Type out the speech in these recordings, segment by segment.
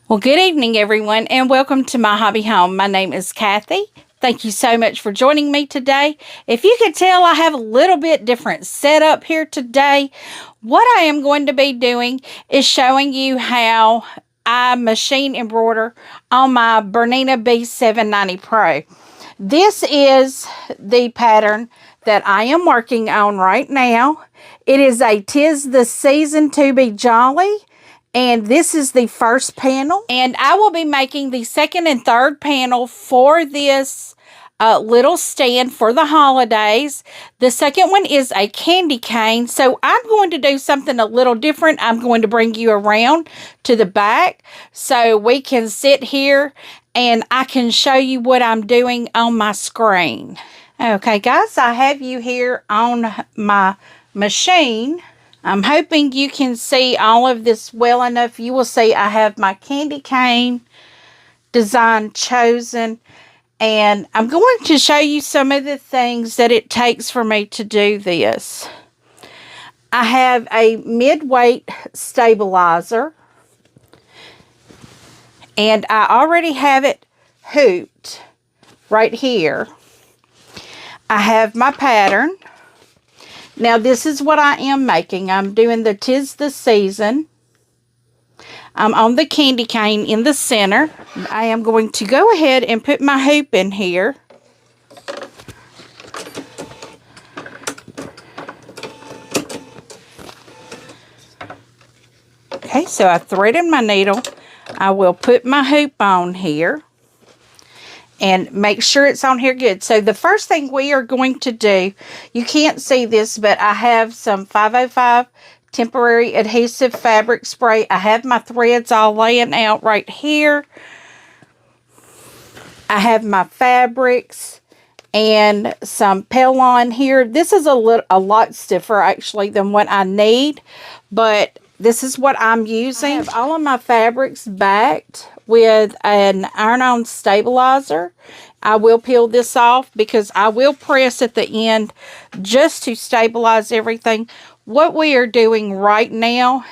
Well, good evening, everyone, and welcome to My Hobby Home. My name is Cathy. Thank you so much for joining me today. If you could tell, I have a little bit different setup here today. What I am going to be doing is showing you how I machine embroider on my Bernina B790 Pro. This is the pattern that I am working on right now. It is a 'Tis the Season to Be Jolly. And this is the first panel. And I will be making the second and third panel for this little stand for the holidays. The second one is a candy cane. So I'm going to do something a little different. I'm going to bring you around to the back so we can sit here and I can show you what I'm doing on my screen. Okay, guys, I have you here on my machine. I'm hoping you can see all of this well enough. You will see I have my candy cane design chosen. And I'm going to show you some of the things that it takes for me to do this. I have a mid-weight stabilizer. And I already have it hooped right here. I have my pattern. Now, this is what I am making. I'm doing the 'Tis the Season. I'm on the candy cane in the center. I am going to go ahead and put my hoop in here. Okay, so I threaded my needle. I will put my hoop on here. And make sure it's on here good. So the first thing we are going to do, you can't see this, but I have some 505 temporary adhesive fabric spray. I have my threads all laying out right here. I have my fabrics and some Pellon here. This is a lot stiffer actually than what I need, but this is what I'm using. I have all of my fabrics backed with an iron-on stabilizer. I will peel this off because I will press at the end just to stabilize everything. What we are doing right now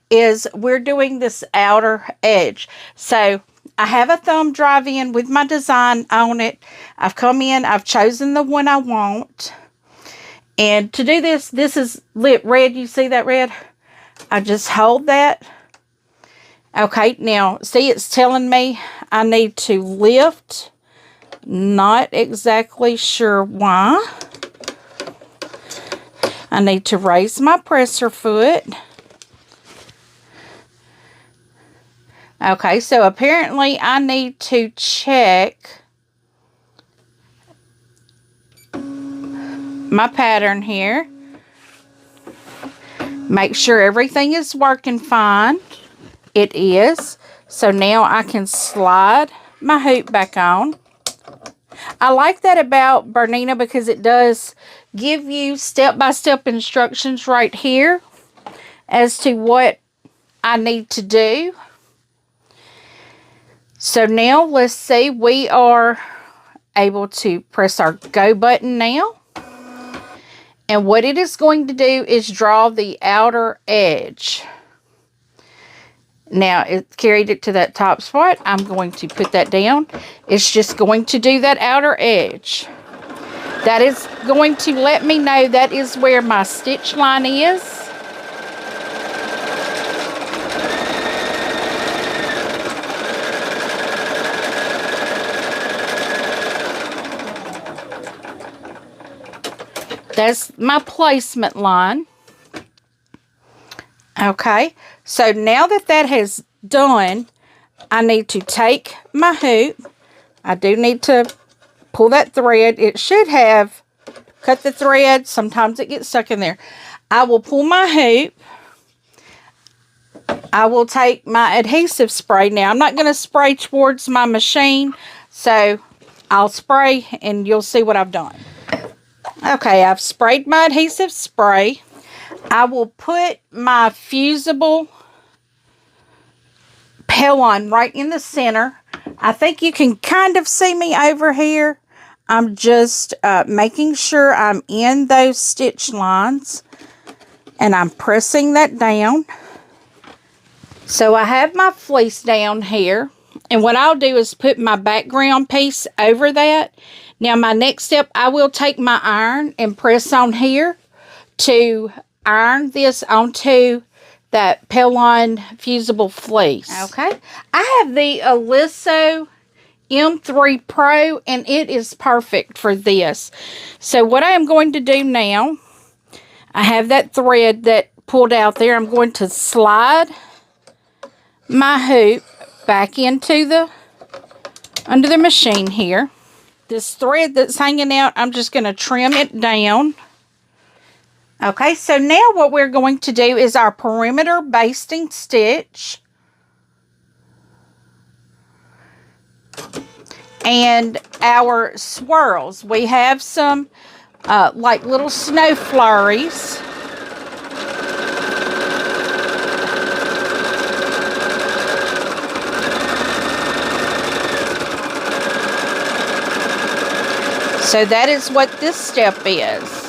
is we're doing this outer edge. So I have a thumb drive in with my design on it. I've come in, I've chosen the one I want. And to do this, this is lit red. You see that red? I just hold that. Okay, now, see, it's telling me I need to lift. Not exactly sure why. I need to raise my presser foot. Okay, so apparently I need to check my pattern here. Make sure everything is working fine. It is. So now I can slide my hoop back on. I like that about Bernina because it does give you step-by-step instructions right here as to what I need to do. So now let's see. We are able to press our go button now. And what it is going to do is draw the outer edge. Now, it carried it to that top spot. I'm going to put that down. It's just going to do that outer edge. That is going to let me know that is where my stitch line is. That's my placement line. Okay, so now that that has done, I need to take my hoop. I do need to pull that thread. It should have cut the thread. Sometimes it gets stuck in there. I will pull my hoop. I will take my adhesive spray. Now, I'm not going to spray towards my machine, so I'll spray and you'll see what I've done. Okay, I've sprayed my adhesive spray. I will put my fusible Pellon right in the center. I think you can kind of see me over here. I'm just making sure I'm in those stitch lines. And I'm pressing that down. So I have my fleece down here, and what I'll do is put my background piece over that. Now my next step, I will take my iron and press on here to iron this onto that Pellon fusible fleece. Okay, I have the Aliso M3 Pro, and it is perfect for this. So what I am going to do now, I have that thread that pulled out there. I'm going to slide my hoop back into under the machine here. This thread that's hanging out, I'm just going to trim it down. Okay, so now what we're going to do is our perimeter basting stitch. And our swirls. We have some like little snow flurries. So that is what this step is.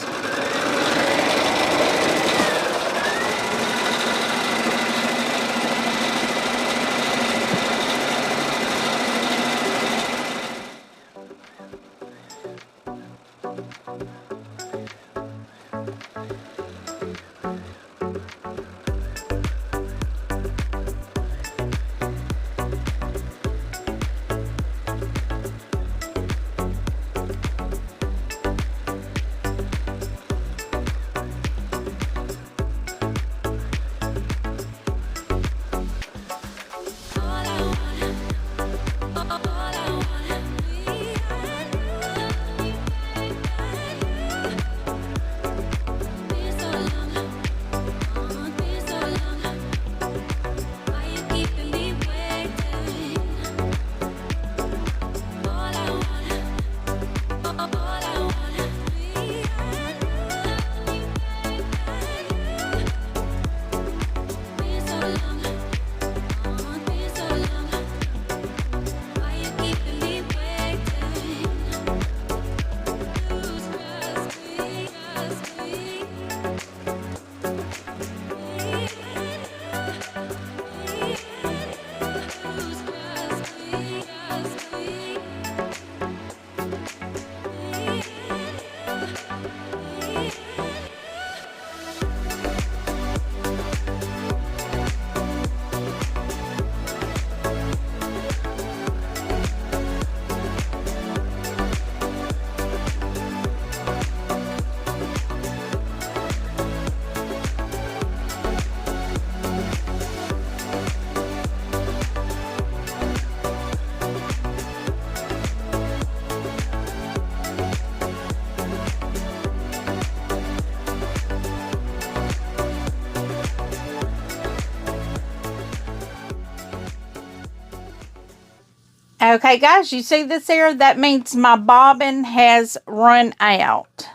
Okay, guys, you see this here? That means my bobbin has run out.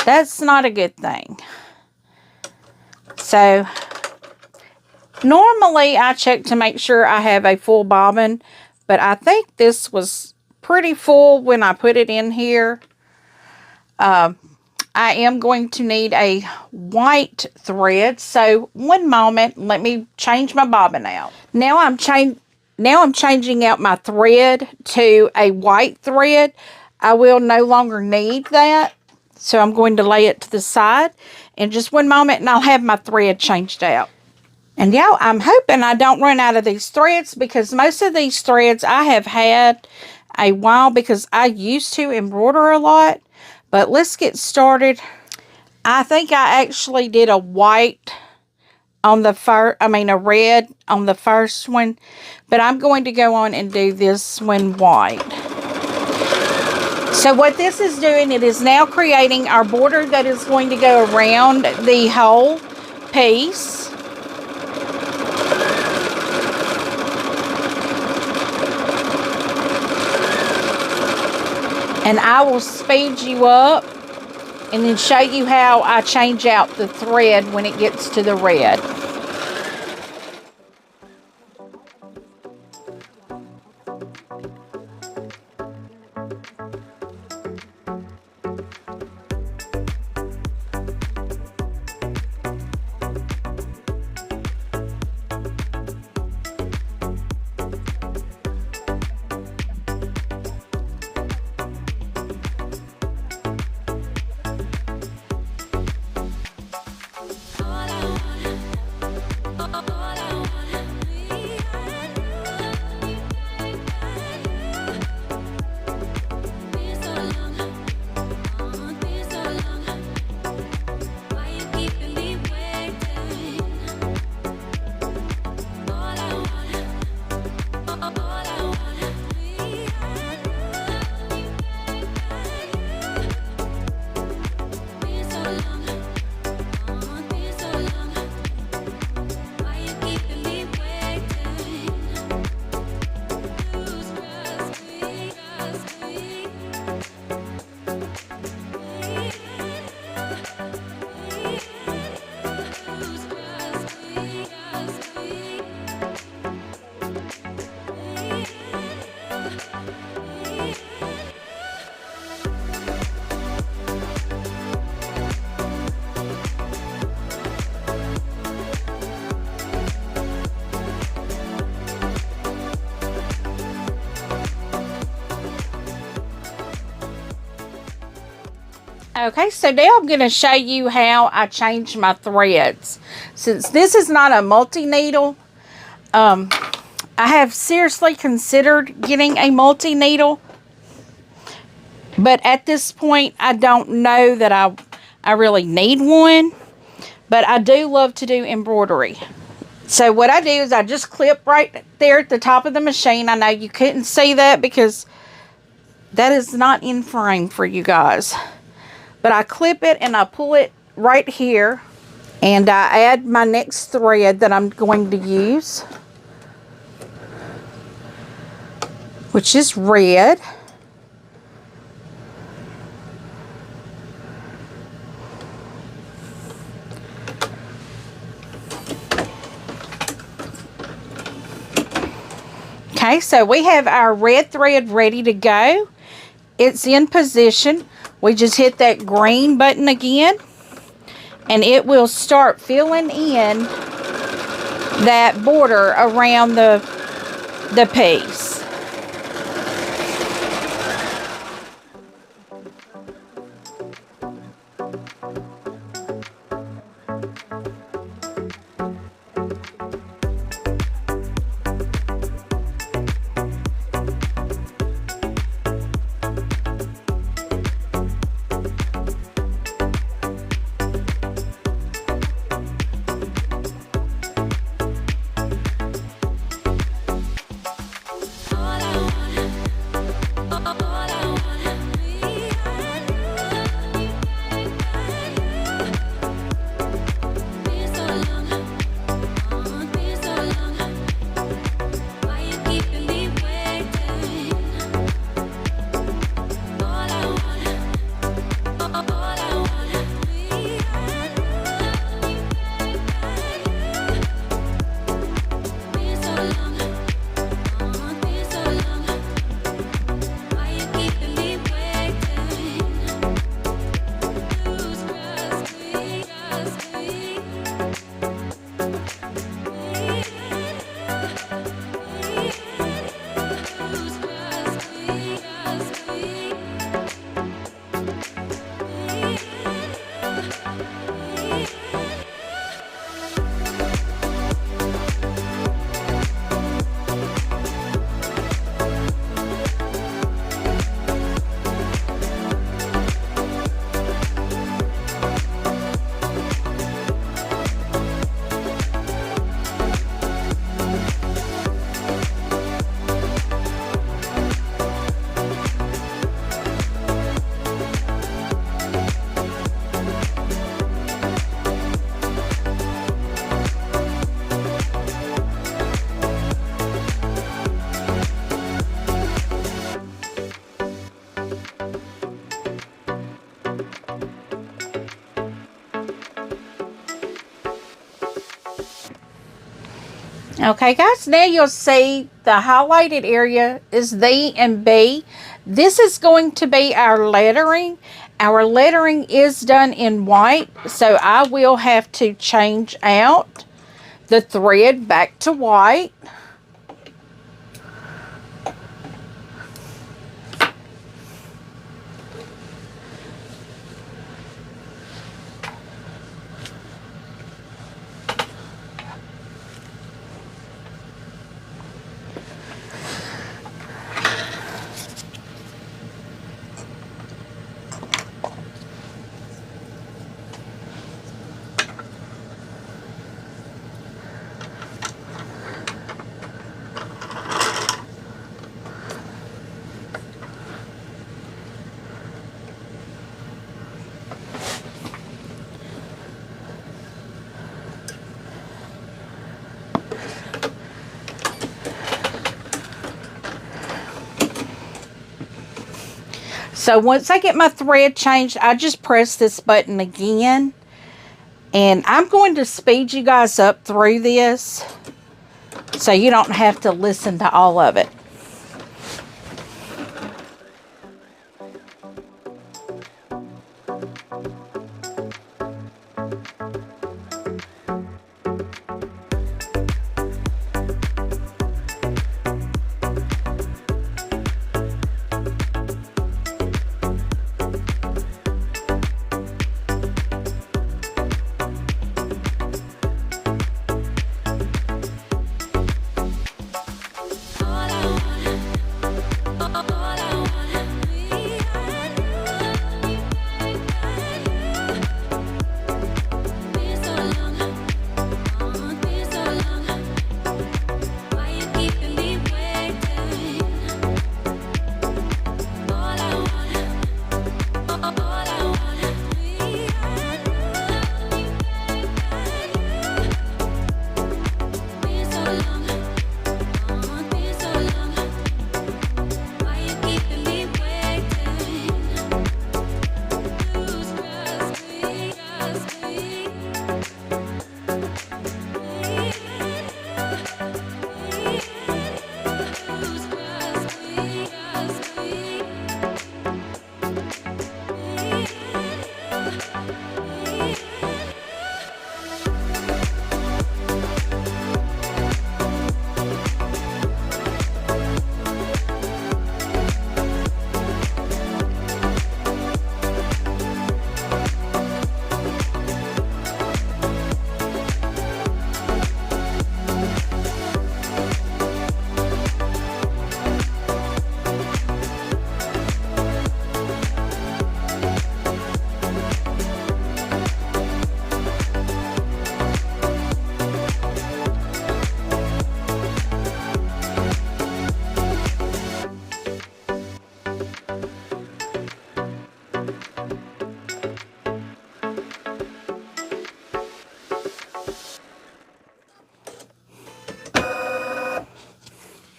That's not a good thing. So, normally I check to make sure I have a full bobbin, but I think this was pretty full when I put it in here. I am going to need a white thread, so one moment, let me change my bobbin out. Now I'm changing out my thread to a white thread. I will no longer need that. So I'm going to lay it to the side in just one moment, and I'll have my thread changed out. And y'all, I'm hoping I don't run out of these threads, because most of these threads I have had a while because I used to embroider a lot. But let's get started. I think I actually did a white on the a red on the first one, but I'm going to go on and do this one white. So what this is doing, it is now creating our border that is going to go around the whole piece. And I will speed you up and then show you how I change out the thread when it gets to the red. Okay, so now I'm going to show you how I change my threads. Since this is not a multi-needle, I have seriously considered getting a multi-needle, but at this point, I don't know that I really need one, but I do love to do embroidery. So what I do is I just clip right there at the top of the machine. I know you couldn't see that because that is not in frame for you guys. But I clip it and I pull it right here. And I add my next thread that I'm going to use, which is red. Okay, so we have our red thread ready to go. It's in position. We just hit that green button again, and it will start filling in that border around the piece. Okay guys, now you'll see the highlighted area is D and B. This is going to be our lettering. Our lettering is done in white, so I will have to change out the thread back to white. So once I get my thread changed, I just press this button again. And I'm going to speed you guys up through this so you don't have to listen to all of it.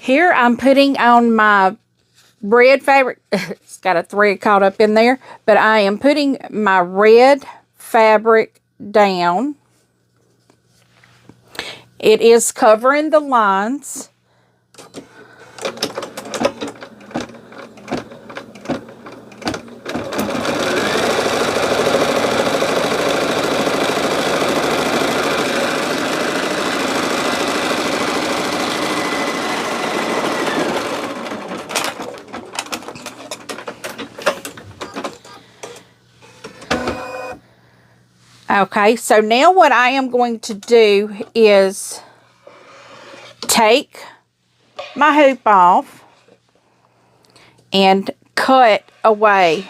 Here I'm putting on my red fabric. It's got a thread caught up in there, but I am putting my red fabric down. It is covering the lines. Okay, so now what I am going to do is take my hoop off and cut away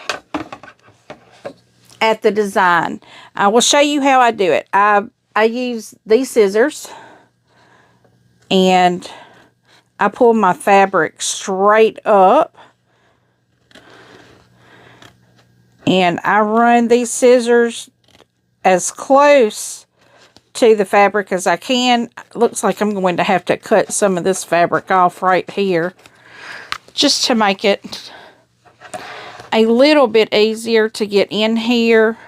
at the design. I will show you how I do it. I use these scissors and I pull my fabric straight up and I run these scissors as close to the fabric as I can. Looks like I'm going to have to cut some of this fabric off right here just to make it a little bit easier to get in here.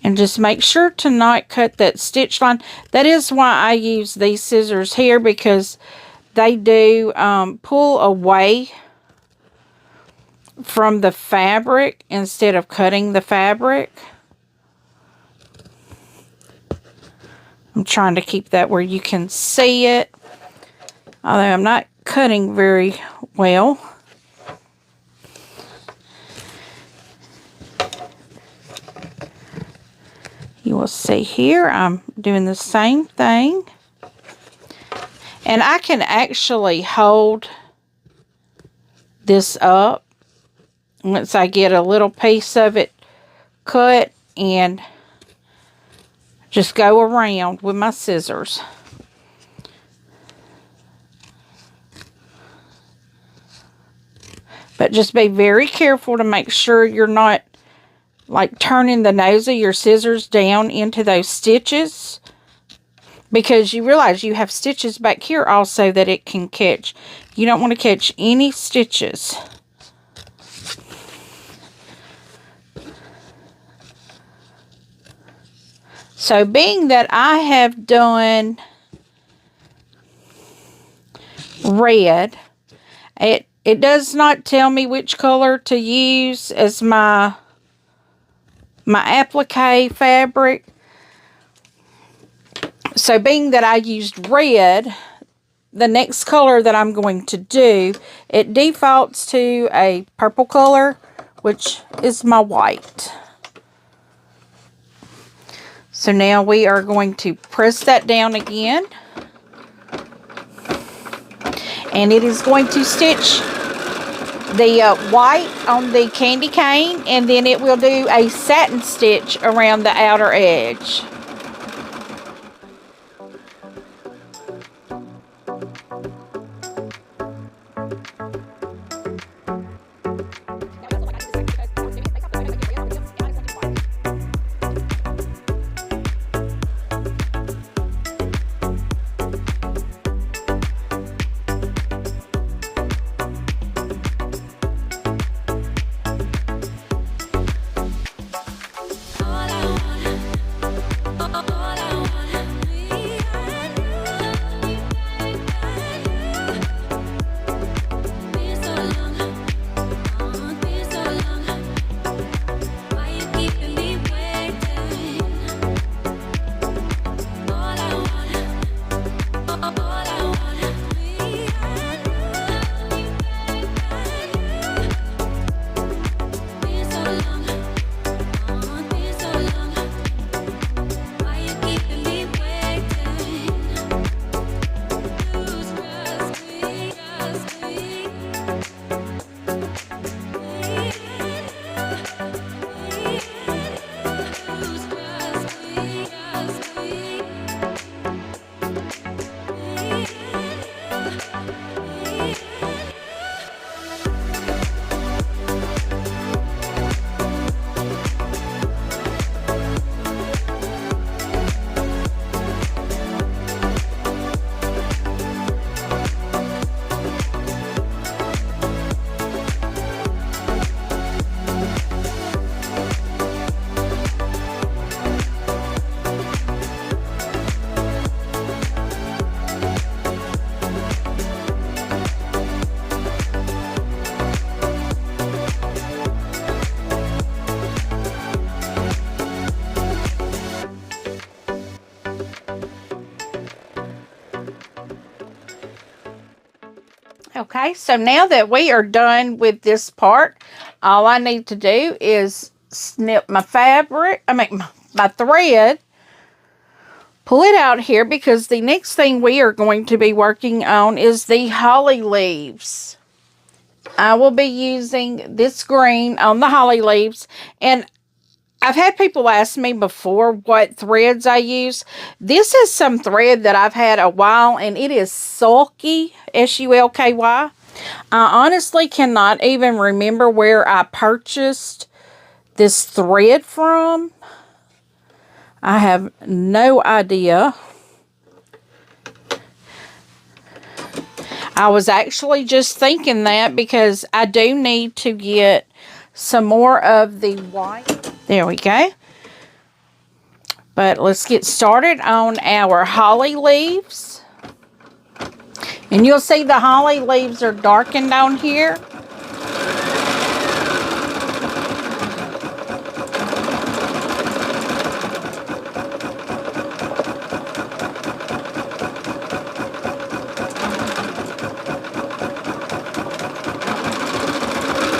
And just make sure to not cut that stitch line. That is why I use these scissors here, because they do pull away from the fabric instead of cutting the fabric. I'm trying to keep that where you can see it, although I'm not cutting very well. You will see here I'm doing the same thing, and I can actually hold this up once I get a little piece of it cut and just go around with my scissors. But just be very careful to make sure you're not like turning the nose of your scissors down into those stitches, because you realize you have stitches back here also that it can catch. You don't want to catch any stitches. So being that I have done red, it does not tell me which color to use as my applique fabric. So being that I used red, the next color that I'm going to do, it defaults to a purple color, which is my white. So now we are going to press that down again. And it is going to stitch the white on the candy cane, and then it will do a satin stitch around the outer edge. Okay, so now that we are done with this part, all I need to do is snip my fabric, my thread, pull it out here, because the next thing we are going to be working on is the holly leaves. I will be using this green on the holly leaves, and I've had people ask me before what threads I use. This is some thread that I've had a while, and it is sulky, S-U-L-K-Y. I honestly cannot even remember where I purchased this thread from. I have no idea. I was actually just thinking that, because I do need to get some more of the white. There we go. But let's get started on our holly leaves. And you'll see the holly leaves are darkened on here.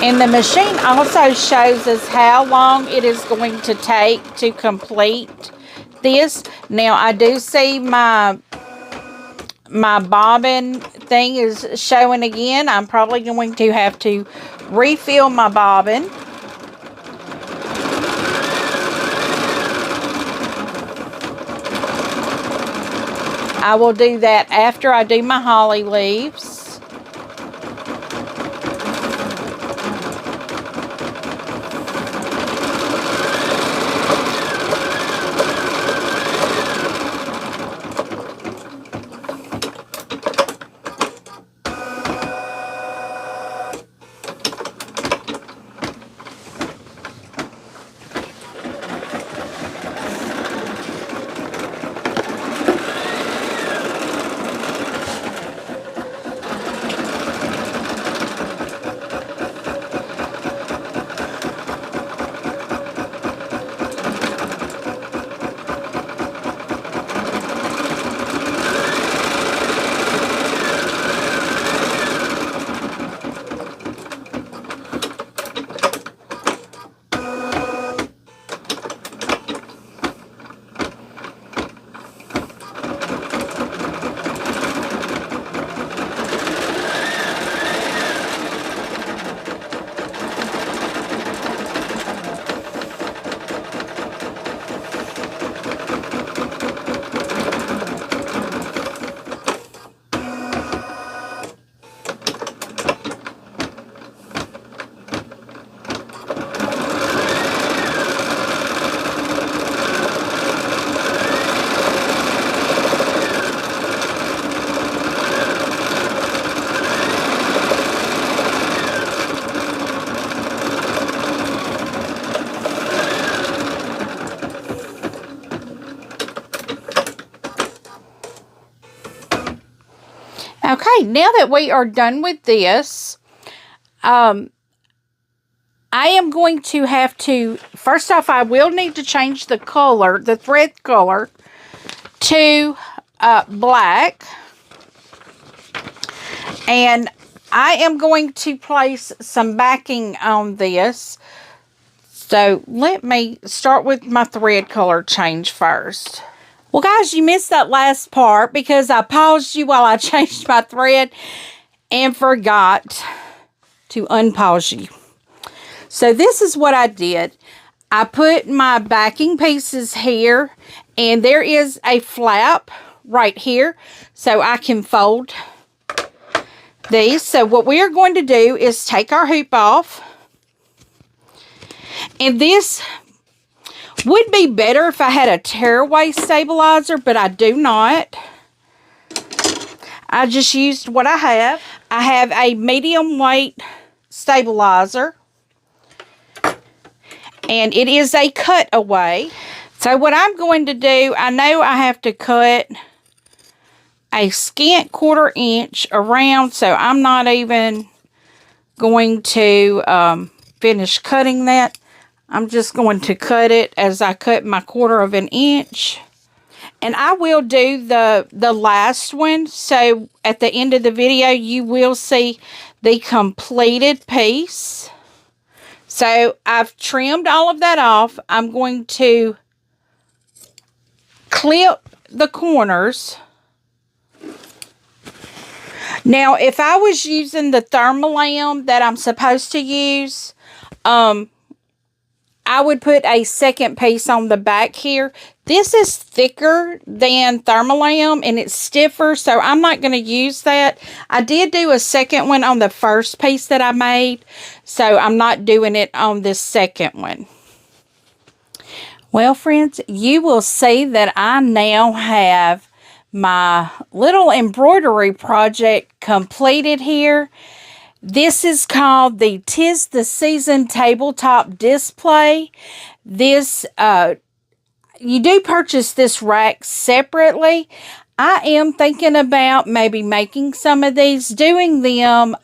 And the machine also shows us how long it is going to take to complete this. Now, I do see my bobbin thing is showing again. I'm probably going to have to refill my bobbin. I will do that after I do my holly leaves. Okay, now that we are done with this, I am going to have to, first off, I will need to change the color, the thread color, to black. And I am going to place some backing on this. So let me start with my thread color change first. Well, guys, you missed that last part because I paused you while I changed my thread and forgot to unpause you. So this is what I did. I put my backing pieces here, and there is a flap right here so I can fold these. So what we are going to do is take our hoop off. And this would be better if I had a tearaway stabilizer, but I do not. I just used what I have. I have a medium weight stabilizer, and it is a cutaway. So what I'm going to do, I know I have to cut a scant 1/4 inch around, so I'm not even going to finish cutting that. I'm just going to cut it as I cut my 1/4 inch. And I will do the last one. So at the end of the video, you will see the completed piece. So I've trimmed all of that off. I'm going to clip the corners. Now, if I was using the thermolam that I'm supposed to use, I would put a second piece on the back here. This is thicker than thermolam and it's stiffer, so I'm not going to use that. I did do a second one on the first piece that I made, so I'm not doing it on this second one. Well, friends, you will see that I now have my little embroidery project completed here. This is called the 'Tis the Season tabletop display. This, you do purchase this rack separately. I am thinking about maybe making some of these, doing them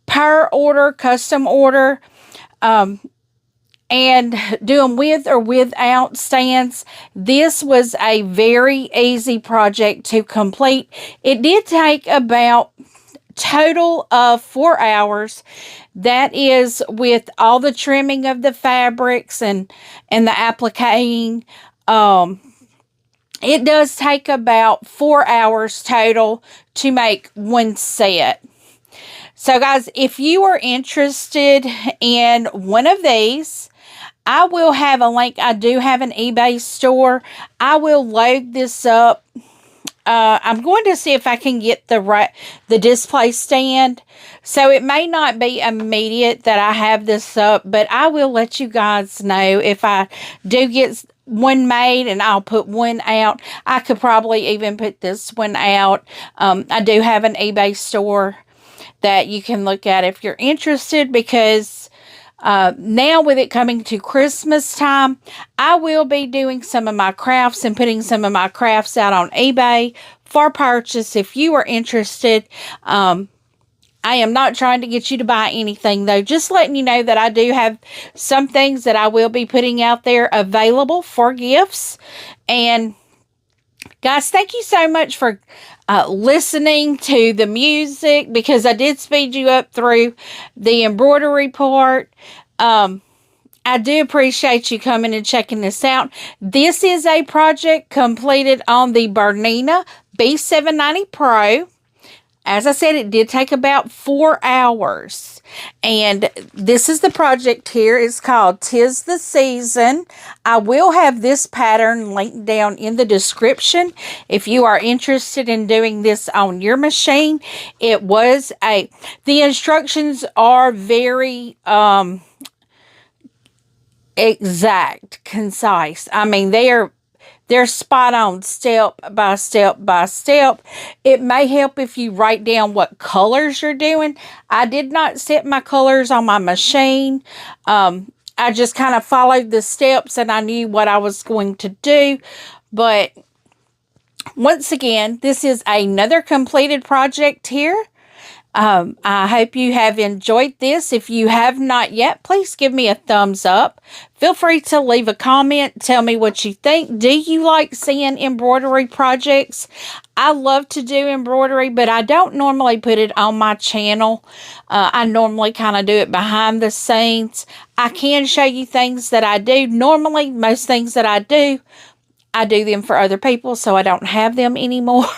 per order, custom order, and do them with or without stands. This was a very easy project to complete. It did take about total of 4 hours. That is with all the trimming of the fabrics and the appliquing. It does take about 4 hours total to make one set. So guys, if you are interested in one of these, I will have a link. I do have an eBay store. I will load this up. I'm going to see if I can get the display stand. So it may not be immediate that I have this up, but I will let you guys know if I do get one made, and I'll put one out. I could probably even put this one out. I do have an eBay store that you can look at if you're interested, because now with it coming to Christmas time, I will be doing some of my crafts and putting some of my crafts out on eBay for purchase if you are interested. I am not trying to get you to buy anything, though. Just letting you know that I do have some things that I will be putting out there available for gifts. And guys, thank you so much for listening to the music, because I did speed you up through the embroidery part. I do appreciate you coming and checking this out. This is a project completed on the Bernina B790 Pro. As I said, it did take about 4 hours. And this is the project here. It's called 'Tis the Season. I will have this pattern linked down in the description if you are interested in doing this on your machine. The instructions are very exact, concise. I mean, they're spot on, step by step by step. It may help if you write down what colors you're doing. I did not set my colors on my machine. I just kind of followed the steps and I knew what I was going to do. But once again, this is another completed project here. I hope you have enjoyed this. If you have not yet, please give me a thumbs up. Feel free to leave a comment. Tell me what you think. Do you like seeing embroidery projects? I love to do embroidery, but I don't normally put it on my channel. I normally kind of do it behind the scenes. I can show you things that I do. Normally, most things that I do them for other people, so I don't have them anymore.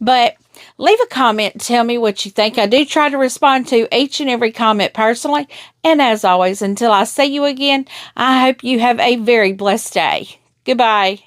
But leave a comment. Tell me what you think. I do try to respond to each and every comment personally. And as always, until I see you again, I hope you have a very blessed day. Goodbye.